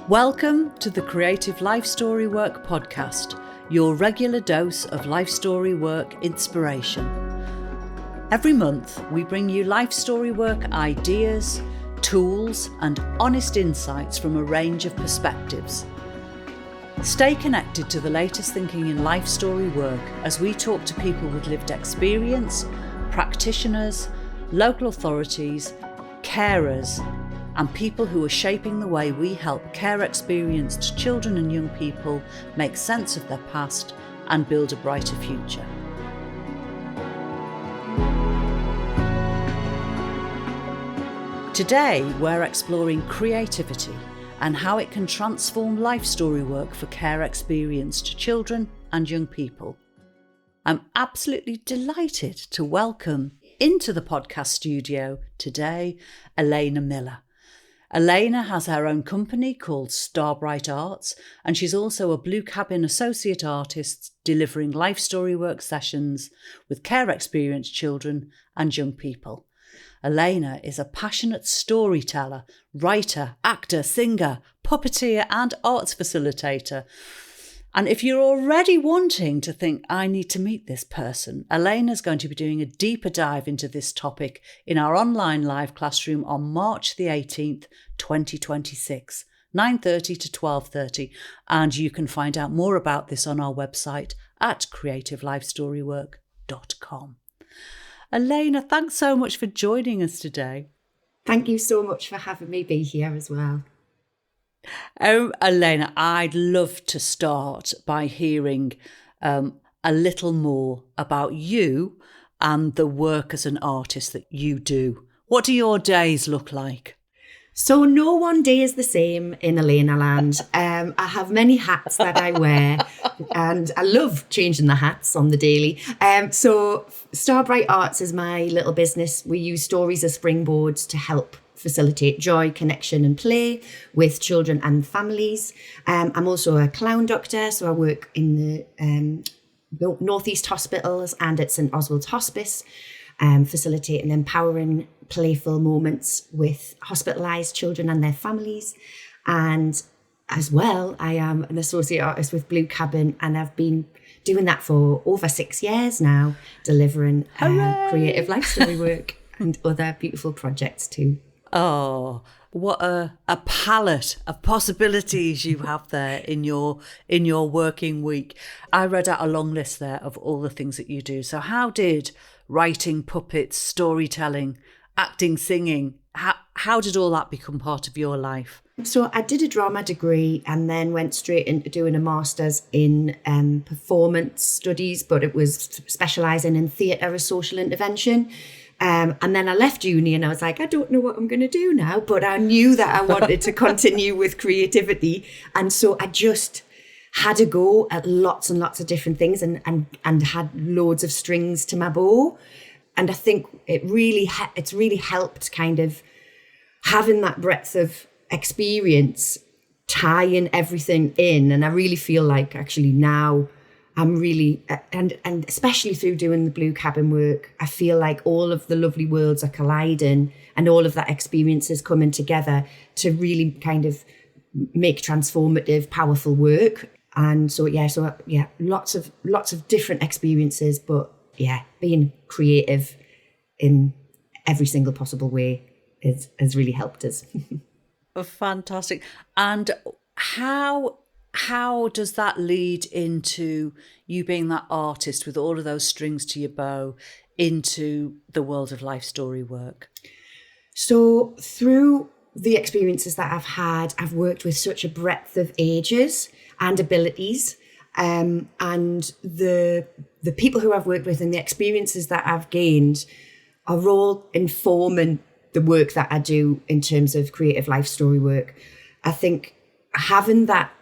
Welcome to the Creative Life Story Work podcast, your regular dose of life story work inspiration. Every month, we bring you life story work ideas, tools, and honest insights from a range of perspectives. Stay connected to the latest thinking in life story work as we talk to people with lived experience, practitioners, local authorities, carers, and people who are shaping the way we help care-experienced children and young people make sense of their past and build a brighter future. Today, we're exploring creativity and how it can transform life story work for care-experienced children and young people. I'm absolutely delighted to welcome into the podcast studio today, Elena Miller. Elena has her own company called Starbright Arts, and she's also a Blue Cabin associate artist delivering life story work sessions with care-experienced children and young people. Elena is a passionate storyteller, writer, actor, singer, puppeteer and arts facilitator. And if you're already wanting to think, I need to meet this person, Elena's going to be doing a deeper dive into this topic in our online live classroom on March the 18th, 2026, 9:30 to 12:30. And you can find out more about this on our website at creativelifestorywork.com. Elena, thanks so much for joining us today. Thank you so much for having me be here as well. Elena, I'd love to start by hearing a little more about you and the work as an artist that you do. What do your days look like? So no one day is the same in Elena land. I have many hats that I wear and I love changing the hats on the daily. So Starbright Arts is my little business. We use stories as springboards to help facilitate joy, connection and play with children and families. I'm also a clown doctor, so I work in the Northeast Hospitals and at St Oswald's Hospice, facilitating empowering playful moments with hospitalised children and their families. And as well, I am an associate artist with Blue Cabin, and I've been doing that for over 6 years now, delivering creative life story work and other beautiful projects too. Oh, what a palette of possibilities you have there in your working week. I read out a long list there of all the things that you do. So how did writing, puppets, storytelling, acting, singing, how did all that become part of your life? So I did a drama degree and then went straight into doing a master's in performance studies, but it was specialising in theatre as social intervention. And then I left uni and I was like, I don't know what I'm going to do now, but I knew that I wanted to continue with creativity. And so I just had a go at lots and lots of different things and had loads of strings to my bow. And I think it's really helped kind of having that breadth of experience, tying everything in. And I really feel like actually now I'm really, and especially through doing the Blue Cabin work, I feel like all of the lovely worlds are colliding and all of that experience is coming together to really kind of make transformative, powerful work. And so lots of different experiences, but yeah, being creative in every single possible way has really helped us. Fantastic. And how does that lead into you being that artist with all of those strings to your bow into the world of life story work? So through the experiences that I've had, I've worked with such a breadth of ages and abilities, and the people who I've worked with and the experiences that I've gained are all informing the work that I do in terms of creative life story work. I think having that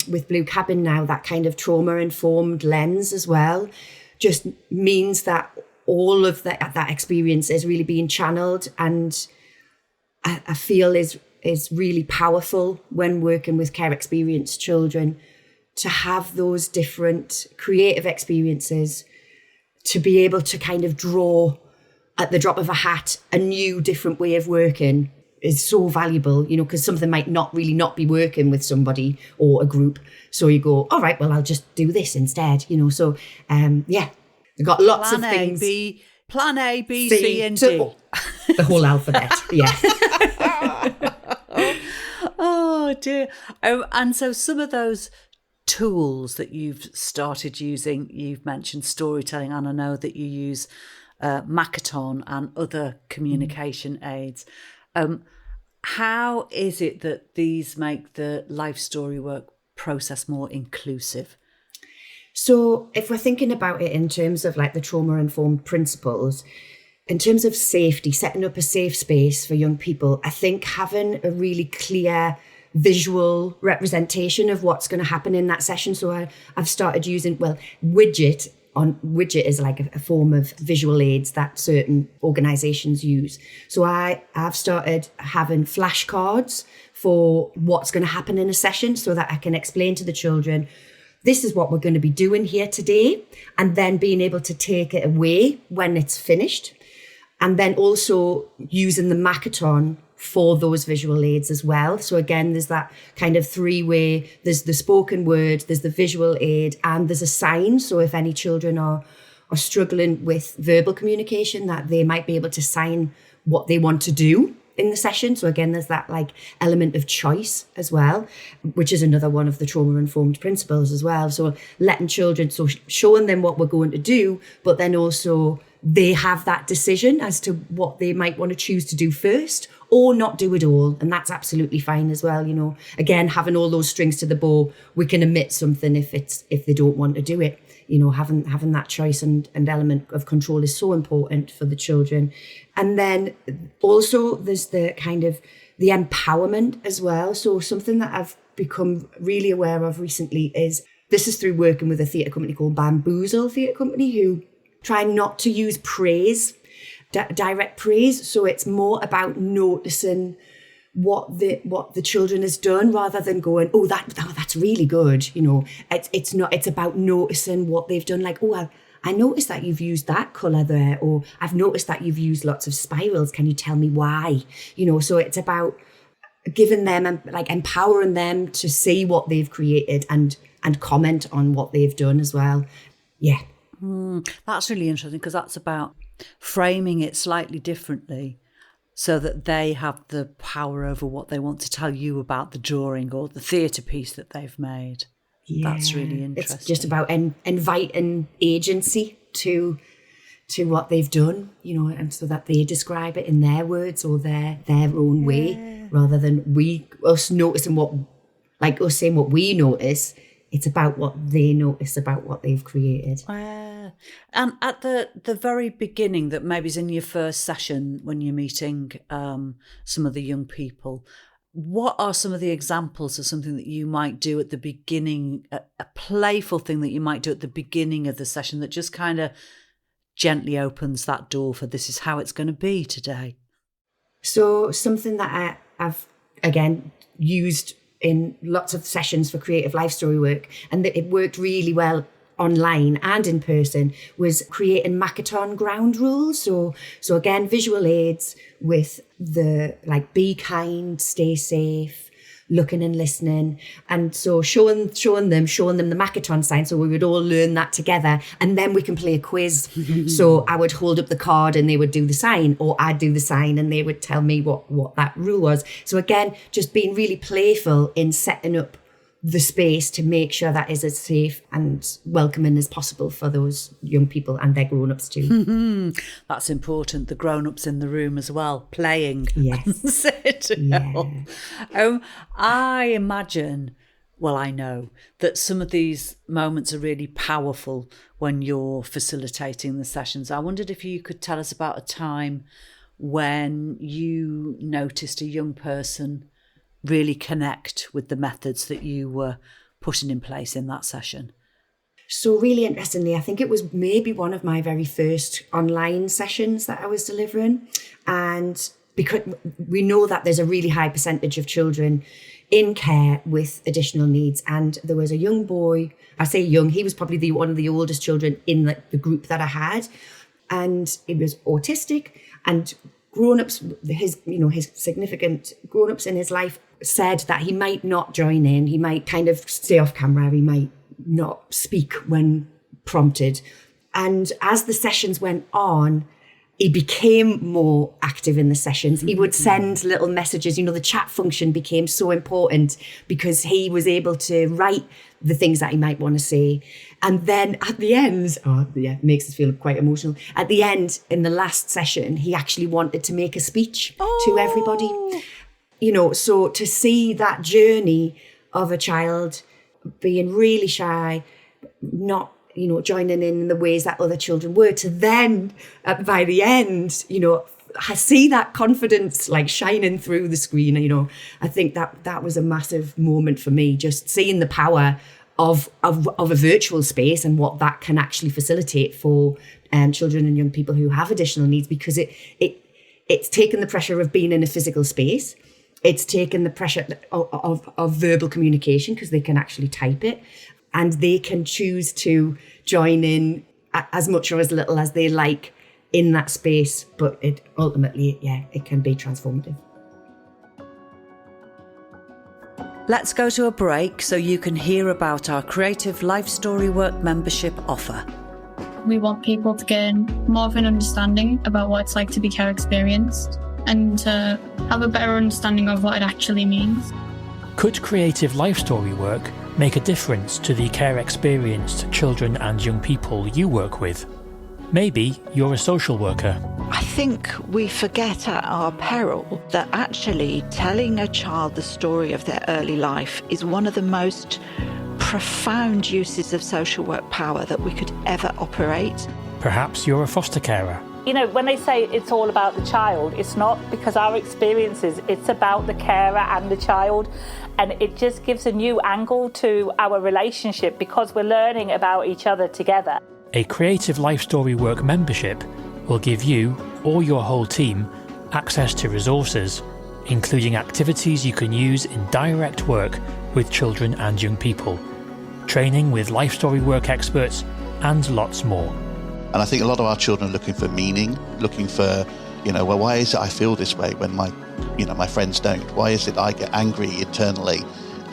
with Blue Cabin now, that kind of trauma-informed lens as well, just means that all of that experience is really being channeled, and I feel is really powerful when working with care-experienced children, to have those different creative experiences, to be able to kind of draw at the drop of a hat a new, different way of working is so valuable, because something might not be working with somebody or a group. So you go, all right, well, I'll just do this instead, So, yeah, I've got lots of things. Plan A, B, C, and D. The whole alphabet, yeah. Oh, dear. And so some of those tools that you've started using, you've mentioned storytelling, and I know that you use Makaton and other communication aids. How is it that these make the life story work process more inclusive? So if we're thinking about it in terms of like the trauma-informed principles, in terms of safety, setting up a safe space for young people, I think having a really clear visual representation of what's going to happen in that session. So I've started using, Widget is like a form of visual aids that certain organizations use. So I've started having flashcards for what's going to happen in a session so that I can explain to the children, this is what we're going to be doing here today, and then being able to take it away when it's finished. And then also using the Makaton for those visual aids as well. So again, there's that kind of three-way, there's the spoken word, there's the visual aid, and there's a sign. So if any children are struggling with verbal communication, that they might be able to sign what they want to do in the session. So again, there's that like element of choice as well, which is another one of the trauma-informed principles as well. So letting children, so showing them what we're going to do, but then also they have that decision as to what they might want to choose to do first or not do it all. And that's absolutely fine as well. Again, having all those strings to the bow, we can omit something if they don't want to do it. Having that choice and element of control is so important for the children. And then also there's the kind of the empowerment as well. So something that I've become really aware of recently is, this is through working with a theatre company called Bamboozle Theatre Company, who try not to use praise, direct praise. So it's more about noticing what the children has done rather than going, that's really good. It's about noticing what they've done. Like, I noticed that you've used that colour there, or I've noticed that you've used lots of spirals. Can you tell me why? So it's about giving them, like empowering them to see what they've created and comment on what they've done as well. Yeah. That's really interesting, because that's about framing it slightly differently so that they have the power over what they want to tell you about the drawing or the theatre piece that they've made. Yeah, that's really interesting. It's just about inviting agency to what they've done, and so that they describe it in their words or their own way, rather than us noticing us saying what we notice. It's about what they notice about what they've created. And at the very beginning, that maybe is in your first session when you're meeting some of the young people, what are some of the examples of something that you might do at the beginning, a playful thing that you might do at the beginning of the session that just kind of gently opens that door for, this is how it's going to be today? So something that I've, again, used in lots of sessions for creative life story work, and that it worked really well online and in person, was creating Makaton ground rules. So again, visual aids with the like, be kind, stay safe, looking and listening. And so showing them the Makaton sign. So we would all learn that together, and then we can play a quiz. So I would hold up the card and they would do the sign, or I'd do the sign and they would tell me what that rule was. So again, just being really playful in setting up the space to make sure that is as safe and welcoming as possible for those young people and their grown-ups too. That's important, the grown-ups in the room as well, playing. Yes. I imagine, I know that some of these moments are really powerful when you're facilitating the sessions. I wondered if you could tell us about a time when you noticed a young person really connect with the methods that you were putting in place in that session. So really interestingly, I think it was maybe one of my very first online sessions that I was delivering. And because we know that there's a really high percentage of children in care with additional needs. And there was a young boy, I say young, he was probably one of the oldest children in the group that I had. And he was autistic and grown-ups, his significant grown-ups in his life said that he might not join in, he might kind of stay off camera, he might not speak when prompted. And as the sessions went on, he became more active in the sessions. He would send little messages. The chat function became so important because he was able to write the things that he might want to say. And then at the end, it makes us feel quite emotional. At the end, in the last session, he actually wanted to make a speech to everybody. So to see that journey of a child being really shy, not joining in the ways that other children were, to then, by the end, I see that confidence like shining through the screen. I think that was a massive moment for me, just seeing the power of a virtual space and what that can actually facilitate for children and young people who have additional needs, because it's taken the pressure of being in a physical space. It's taken the pressure of verbal communication, because they can actually type it. And they can choose to join in as much or as little as they like in that space. But it ultimately, it can be transformative. Let's go to a break so you can hear about our Creative Life Story Work membership offer. We want people to gain more of an understanding about what it's like to be care experienced and to have a better understanding of what it actually means. Could Creative Life Story Work make a difference to the care experienced children and young people you work with? Maybe you're a social worker. I think we forget at our peril that actually telling a child the story of their early life is one of the most profound uses of social work power that we could ever operate. Perhaps you're a foster carer. When they say it's all about the child, it's not, because our experiences, it's about the carer and the child. And it just gives a new angle to our relationship because we're learning about each other together. A Creative Life Story Work membership will give you or your whole team access to resources, including activities you can use in direct work with children and young people, training with life story work experts, and lots more. And I think a lot of our children are looking for meaning, looking for, why is it I feel this way when my friends don't? Why is it I get angry internally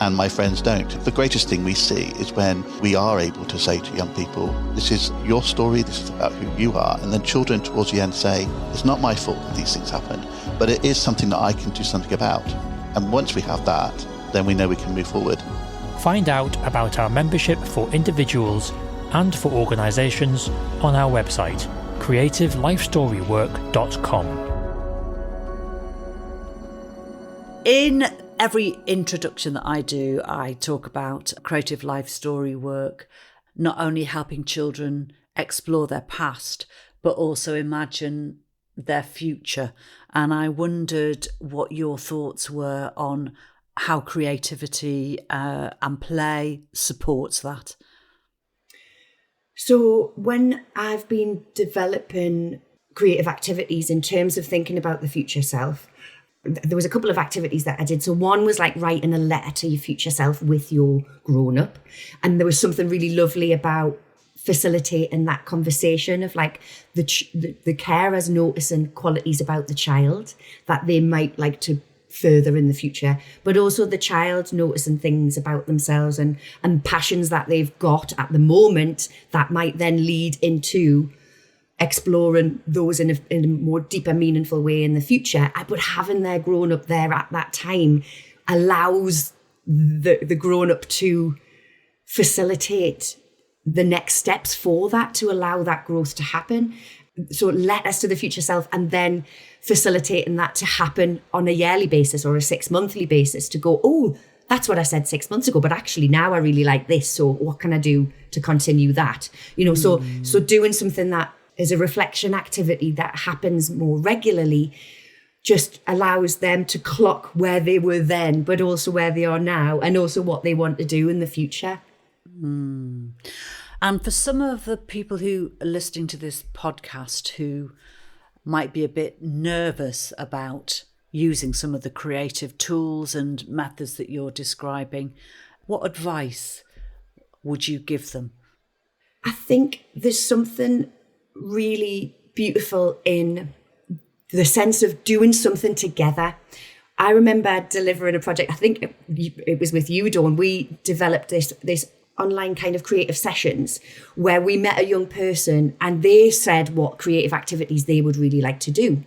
and my friends don't? The greatest thing we see is when we are able to say to young people, this is your story, this is about who you are. And then children towards the end say, it's not my fault that these things happen, but it is something that I can do something about. And once we have that, then we know we can move forward. Find out about our membership for individuals and for organisations on our website, creativelifestorywork.com. In every introduction that I do, I talk about creative life story work, not only helping children explore their past, but also imagine their future. And I wondered what your thoughts were on how creativity and play supports that. So when I've been developing creative activities in terms of thinking about the future self, there was a couple of activities that I did. So one was like writing a letter to your future self with your grown-up. And there was something really lovely about facilitating that conversation of like the carers noticing qualities about the child that they might like to further in the future, but also the child noticing things about themselves and passions that they've got at the moment that might then lead into exploring those in a more deeper, meaningful way in the future. But having their grown up there at that time allows the grown up to facilitate the next steps for that, to allow that growth to happen. So letters to the future self, and then facilitating that to happen on a yearly basis or a 6 monthly basis, to go, oh, that's what I said 6 months ago, but actually now I really like this. So what can I do to continue that? So doing something that is a reflection activity that happens more regularly just allows them to clock where they were then, but also where they are now, and also what they want to do in the future. And for some of the people who are listening to this podcast who might be a bit nervous about using some of the creative tools and methods that you're describing, what advice would you give them? I think there's something really beautiful in the sense of doing something together. I remember delivering a project, I think it was with you, Dawn. We developed this online kind of creative sessions where we met a young person and they said what creative activities they would really like to do.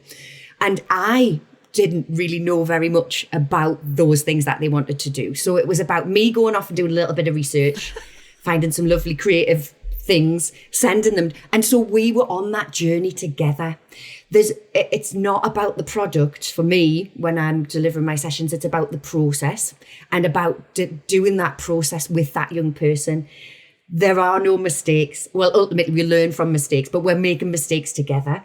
And I didn't really know very much about those things that they wanted to do. So it was about me going off and doing a little bit of research, finding some lovely creative things, sending them. And so we were on that journey together. It's not about the product for me when I'm delivering my sessions. It's about the process and about doing that process with that young person. There are no mistakes. Well, ultimately we learn from mistakes, but we're making mistakes together,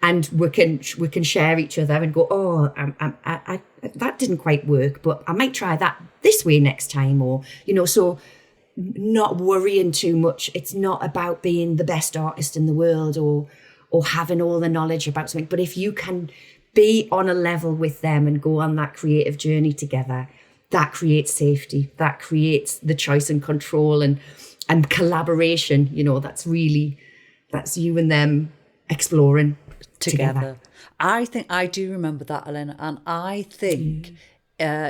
and we can share each other and go, oh, I that didn't quite work, but I might try that this way next time, or so. Not worrying too much. It's not about being the best artist in the world or having all the knowledge about something. But if you can be on a level with them and go on that creative journey together, that creates safety. That creates the choice and control and collaboration. That's you and them exploring together. I think I do remember that, Elena, and I think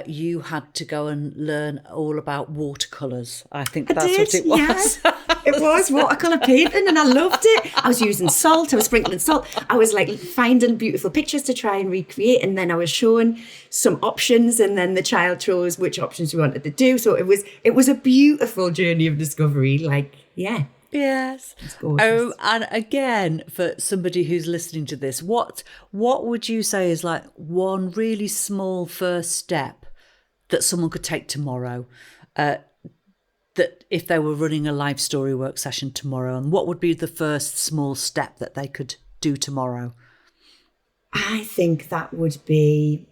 you had to go and learn all about watercolours. I think that's what it was. Yeah. It was watercolour painting, and I loved it. I was using salt, I was sprinkling salt. I was like finding beautiful pictures to try and recreate, and then I was showing some options, and then the child chose which options we wanted to do. So it was a beautiful journey of discovery. Yes. Oh, and again, for somebody who's listening to this, what would you say is like one really small first step that someone could take tomorrow, that if they were running a life story work session tomorrow, and what would be the first small step that they could do tomorrow? I think that would be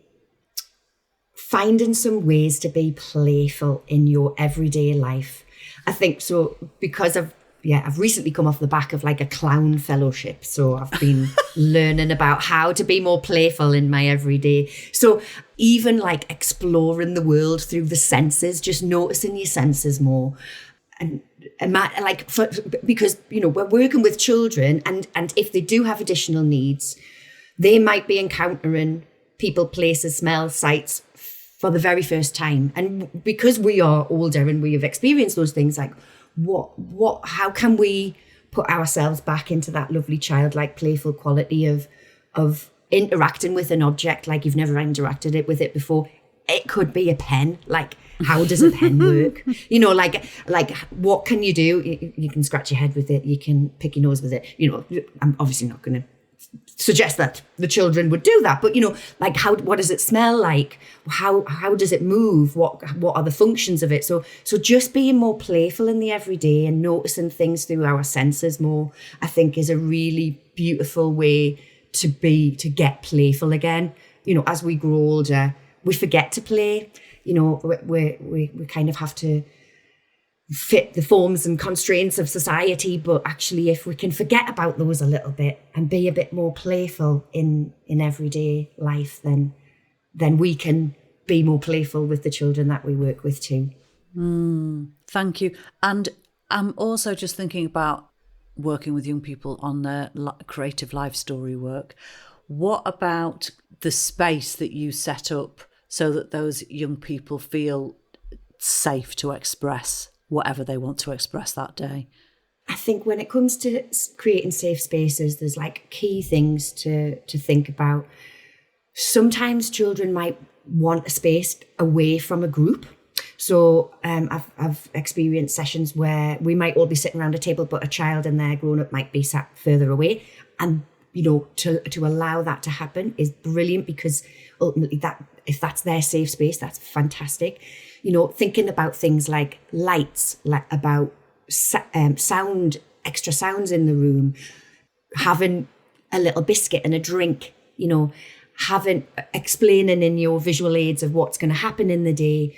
finding some ways to be playful in your everyday life. I think so because I've recently come off the back of like a clown fellowship. So I've been learning about how to be more playful in my everyday. So even like exploring the world through the senses, just noticing your senses more. And because, we're working with children and if they do have additional needs, they might be encountering people, places, smells, sights for the very first time. And because we are older and we have experienced those things, like, how can we put ourselves back into that lovely childlike playful quality of interacting with an object like you've never interacted with it before? It could be a pen. Like, how does a pen work? Like what can you do? You can scratch your head with it. You can pick your nose with it. I'm obviously not going to suggest that the children would do that, but what does it smell like? How does it move? What are the functions of it? So just being more playful in the everyday and noticing things through our senses more, I think, is a really beautiful way to get playful again. As we grow older, we forget to play. We kind of have to fit the forms and constraints of society, but actually if we can forget about those a little bit and be a bit more playful in everyday life, then we can be more playful with the children that we work with too. Thank you. And I'm also just thinking about working with young people on their creative life story work. What about the space that you set up so that those young people feel safe to express whatever they want to express that day? I think when it comes to creating safe spaces, there's like key things to think about. Sometimes children might want a space away from a group. So I've experienced sessions where we might all be sitting around a table, but a child and their grown-up might be sat further away. And, to allow that to happen is brilliant, because ultimately if that's their safe space, that's fantastic. Thinking about things like lights, like about sound, extra sounds in the room, having a little biscuit and a drink, explaining in your visual aids of what's going to happen in the day,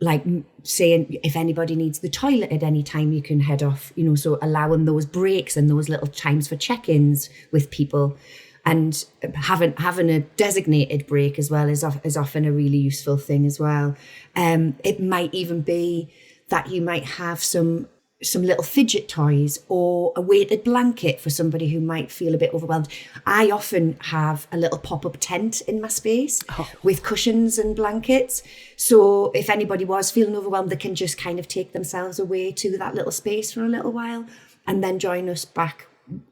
like saying if anybody needs the toilet at any time, you can head off, so allowing those breaks and those little times for check-ins with people. And having a designated break as well is often a really useful thing as well. It might even be that you might have some some little fidget toys or a weighted blanket for somebody who might feel a bit overwhelmed. I often have a little pop-up tent in my space with cushions and blankets. So if anybody was feeling overwhelmed, they can just kind of take themselves away to that little space for a little while and then join us back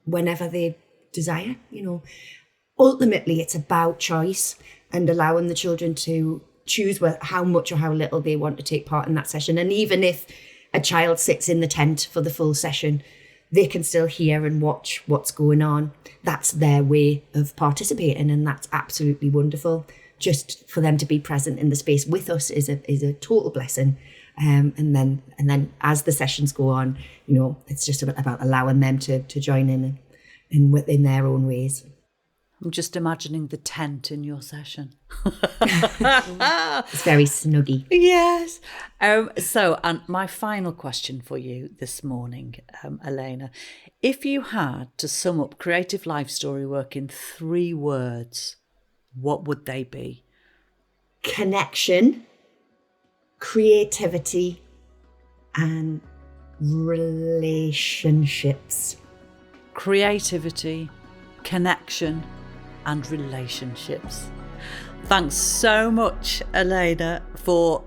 whenever they desire. Ultimately, it's about choice and allowing the children to choose how much or how little they want to take part in that session. And even if a child sits in the tent for the full session, they can still hear and watch what's going on. That's their way of participating, and that's absolutely wonderful. Just for them to be present in the space with us is a total blessing. And then as the sessions go on, it's just about allowing them to join in within their own ways. I'm just imagining the tent in your session. It's very snuggy. Yes. And my final question for you this morning, Elena, if you had to sum up creative life story work in 3 words, what would they be? Connection, creativity, and relationships. Creativity, connection, and relationships. Thanks so much, Elena, for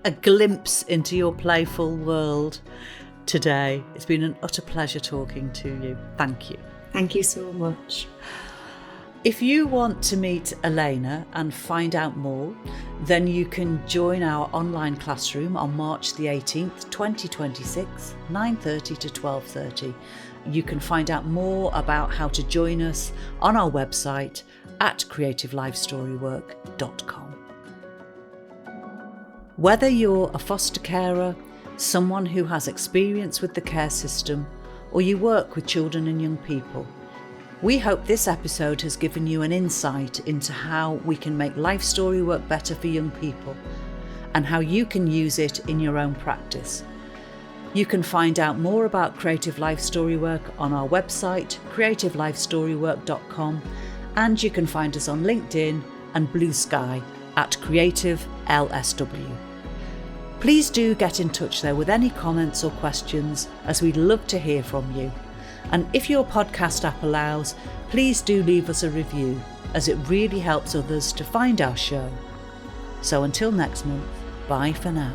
a glimpse into your playful world today. It's been an utter pleasure talking to you. Thank you. Thank you so much. If you want to meet Elena and find out more, then you can join our online classroom on March the 18th, 2026, 9:30 to 12:30. You can find out more about how to join us on our website at creativelifestorywork.com. Whether you're a foster carer, someone who has experience with the care system, or you work with children and young people, we hope this episode has given you an insight into how we can make life story work better for young people and how you can use it in your own practice. You can find out more about Creative Life Story Work on our website, creativelifestorywork.com, and you can find us on LinkedIn and Blue Sky at Creative LSW. Please do get in touch there with any comments or questions, as we'd love to hear from you. And if your podcast app allows, please do leave us a review, as it really helps others to find our show. So until next month, bye for now.